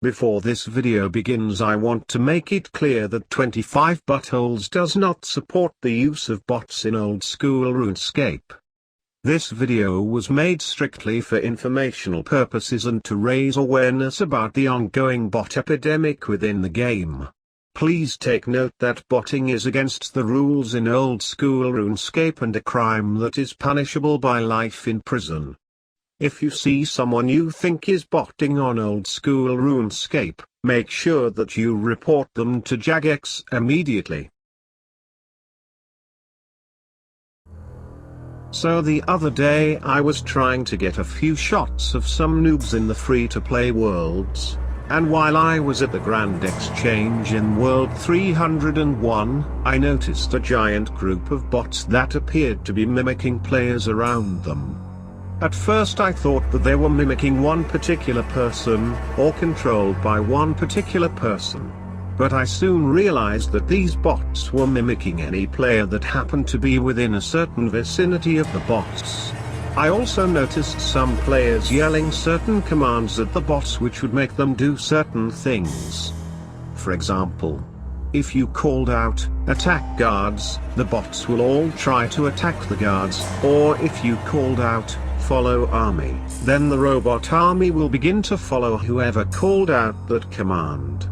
Before this video begins, I want to make it clear that 25 Buttholes does not support the use of bots in Oldschool Runescape. This video was made strictly for informational purposes and to raise awareness about the ongoing bot epidemic within the game. Please take note that botting is against the rules in Oldschool Runescape and a crime that is punishable by life in prison. If you see someone you think is botting on Oldschool Runescape, make sure that you report them to Jagex immediately. So the other day I was trying to get a few shots of some noobs in the free-to-play worlds, and while I was at the Grand Exchange in World 301, I noticed a giant group of bots that appeared to be mimicking players around them. At first I thought that they were mimicking one particular person, or controlled by one particular person. But I soon realized that these bots were mimicking any player that happened to be within a certain vicinity of the bots. I also noticed some players yelling certain commands at the bots which would make them do certain things. For example, if you called out, "Attack guards," the bots will all try to attack the guards, or if you called out, "Follow army," then the robot army will begin to follow whoever called out that command.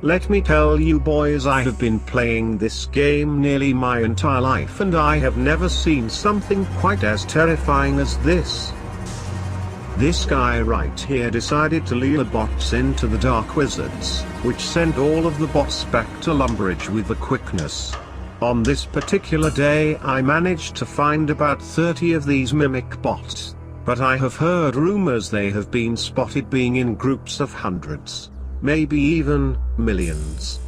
Let me tell you boys, I have been playing this game nearly my entire life and I have never seen something quite as terrifying as this. This guy right here decided to lure the bots into the Dark Wizards, which sent all of the bots back to Lumbridge with the quickness. On this particular day I managed to find about 30 of these mimic bots, but I have heard rumors they have been spotted being in groups of hundreds, maybe even millions.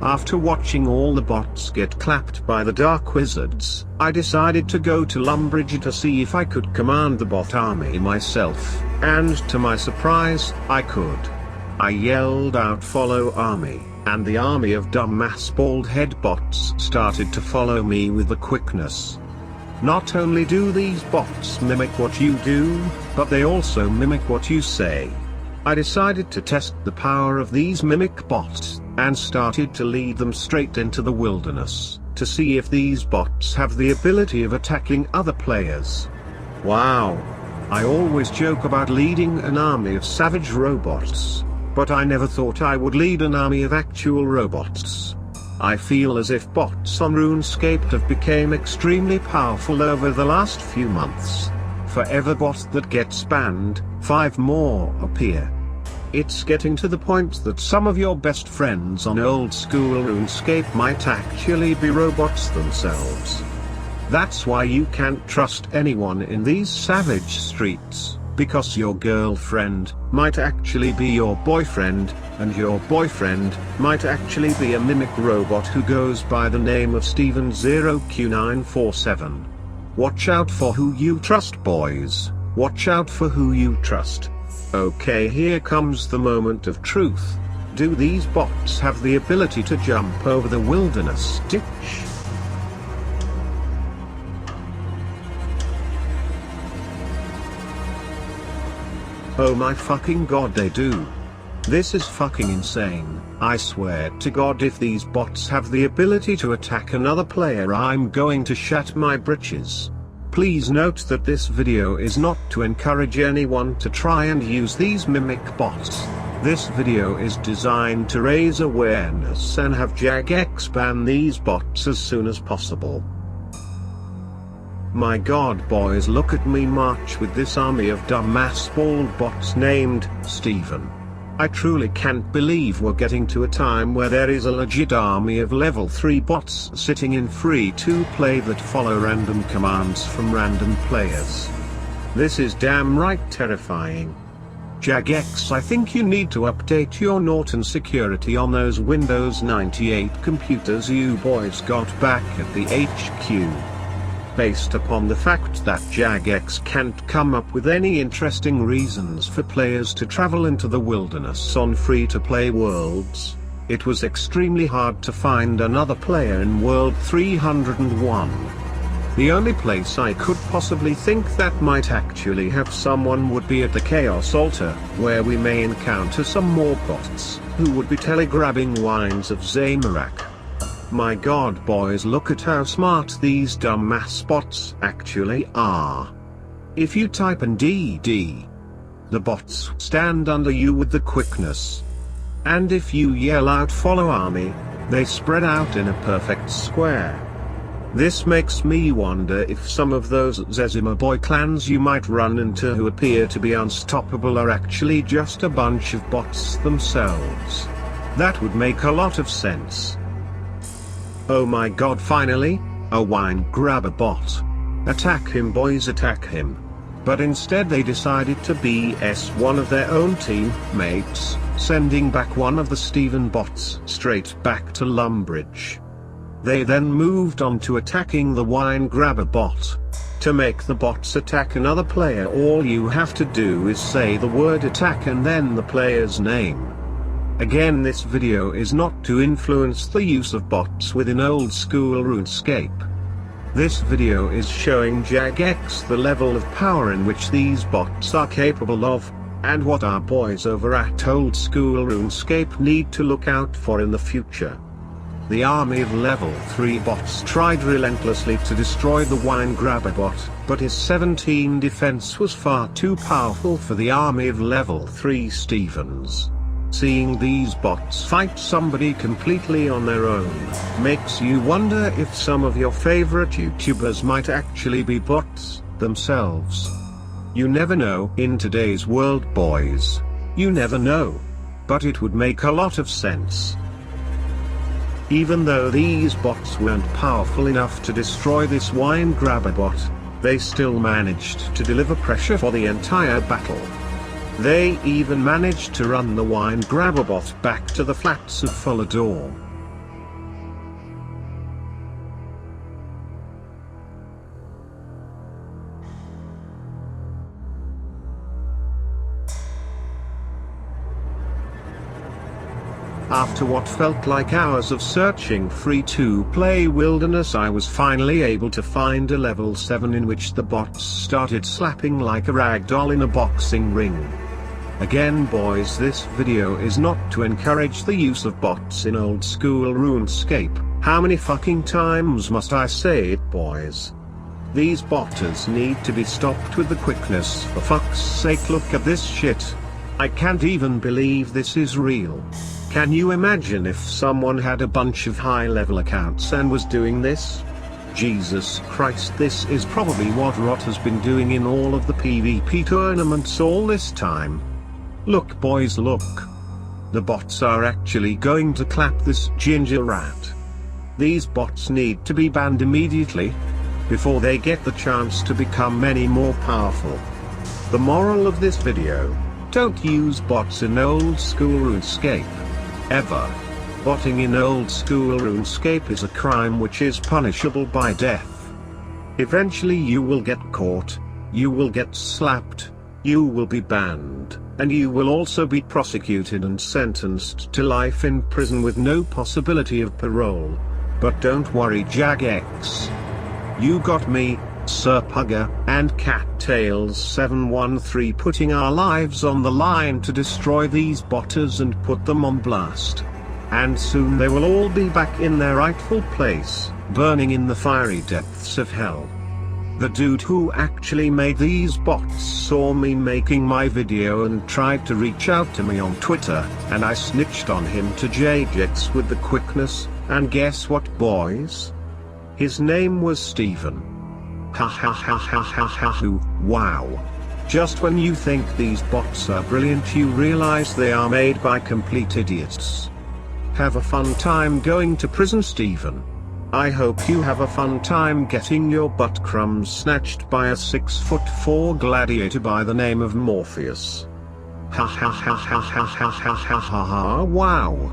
After watching all the bots get clapped by the Dark Wizards, I decided to go to Lumbridge to see if I could command the bot army myself, and to my surprise, I could. I yelled out "Follow army," and the army of dumbass bald head bots started to follow me with the quickness. Not only do these bots mimic what you do, but they also mimic what you say. I decided to test the power of these mimic bots, and started to lead them straight into the wilderness, to see if these bots have the ability of attacking other players. Wow! I always joke about leading an army of savage robots, but I never thought I would lead an army of actual robots. I feel as if bots on RuneScape have become extremely powerful over the last few months. For every bot that gets banned, 5 more appear. It's getting to the point that some of your best friends on Oldschool Runescape might actually be robots themselves. That's why you can't trust anyone in these savage streets, because your girlfriend might actually be your boyfriend, and your boyfriend might actually be a mimic robot who goes by the name of Steven0Q947. Watch out for who you trust, boys. Watch out for who you trust. Okay, here comes the moment of truth. Do these bots have the ability to jump over the wilderness ditch? Oh my fucking god, they do. This is fucking insane. I swear to god, if these bots have the ability to attack another player, I'm going to shat my britches. Please note that this video is not to encourage anyone to try and use these mimic bots. This video is designed to raise awareness and have Jagex ban these bots as soon as possible. My god boys, look at me march with this army of dumbass bald bots named Steven. I truly can't believe we're getting to a time where there is a legit army of level 3 bots sitting in free-to-play that follow random commands from random players. This is damn right terrifying. Jagex, I think you need to update your Norton security on those Windows 98 computers you boys got back at the HQ. Based upon the fact that Jagex can't come up with any interesting reasons for players to travel into the wilderness on free-to-play worlds, it was extremely hard to find another player in World 301. The only place I could possibly think that might actually have someone would be at the Chaos Altar, where we may encounter some more bots, who would be telegrabbing wines of Zamorak. My god boys, look at how smart these dumbass bots actually are. If you type in DD, the bots stand under you with the quickness. And if you yell out follow army, they spread out in a perfect square. This makes me wonder if some of those Zezima boy clans you might run into who appear to be unstoppable are actually just a bunch of bots themselves. That would make a lot of sense. Oh my god, finally, a wine grabber bot. Attack him boys, attack him. But instead they decided to BS one of their own teammates, sending back one of the Steven bots straight back to Lumbridge. They then moved on to attacking the wine grabber bot. To make the bots attack another player, all you have to do is say the word attack and then the player's name. Again, this video is not to influence the use of bots within old school RuneScape. This video is showing Jagex the level of power in which these bots are capable of, and what our boys over at Old School RuneScape need to look out for in the future. The army of level 3 bots tried relentlessly to destroy the wine grabber bot, but his 17 defense was far too powerful for the army of level 3 Stevens. Seeing these bots fight somebody completely on their own, makes you wonder if some of your favorite YouTubers might actually be bots themselves. You never know in today's world boys. You never know. But it would make a lot of sense. Even though these bots weren't powerful enough to destroy this wine grabber bot, they still managed to deliver pressure for the entire battle. They even managed to run the wine grabber bot back to the flats of Fulador. After what felt like hours of searching free-to-play wilderness, I was finally able to find a level 7 in which the bots started slapping like a ragdoll in a boxing ring. Again boys, this video is not to encourage the use of bots in old school RuneScape. How many fucking times must I say it boys? These botters need to be stopped with the quickness. For fuck's sake, look at this shit. I can't even believe this is real. Can you imagine if someone had a bunch of high-level accounts and was doing this? Jesus Christ, this is probably what Rot has been doing in all of the PvP tournaments all this time. Look boys, look. The bots are actually going to clap this ginger rat. These bots need to be banned immediately, before they get the chance to become any more powerful. The moral of this video: don't use bots in old school RuneScape. Ever. Botting in old school RuneScape is a crime which is punishable by death. Eventually you will get caught, you will get slapped, you will be banned, and you will also be prosecuted and sentenced to life in prison with no possibility of parole. But don't worry Jagex. You got me, Sir Pugger, and Cattails713 putting our lives on the line to destroy these botters and put them on blast. And soon they will all be back in their rightful place, burning in the fiery depths of hell. The dude who actually made these bots saw me making my video and tried to reach out to me on Twitter, and I snitched on him to Jagex with the quickness, and guess what boys? His name was Steven. Ha ha ha ha ha ha ha. Wow. Just when you think these bots are brilliant, you realize they are made by complete idiots. Have a fun time going to prison, Steven. I hope you have a fun time getting your butt crumbs snatched by a 6'4" gladiator by the name of Morpheus. Ha ha ha ha ha ha ha ha ha ha. Wow.